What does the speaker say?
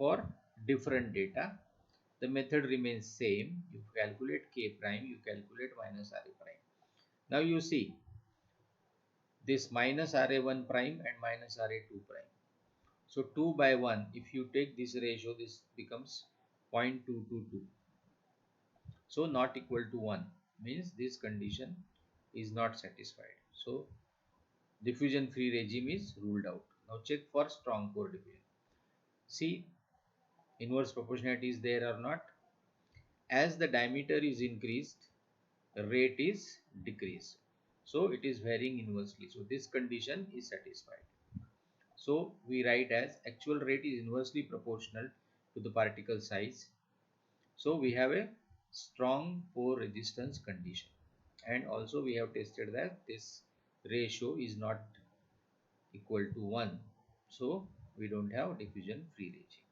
for different data. The method remains same. You calculate K prime, you calculate minus RA prime. Now you see this minus RA1 prime and minus RA2 prime. So 2 by 1, if you take this ratio, this becomes 0.222. So not equal to 1 means this condition is not satisfied. So diffusion free regime is ruled out. Now check for strong core diffusion. See, inverse proportionality is there or not. As the diameter is increased, the rate is decreased. So it is varying inversely. So this condition is satisfied. So we write as actual rate is inversely proportional to the particle size. So we have a strong pore resistance condition, and also we have tested that this ratio is not equal to 1. So we don't have diffusion free regime.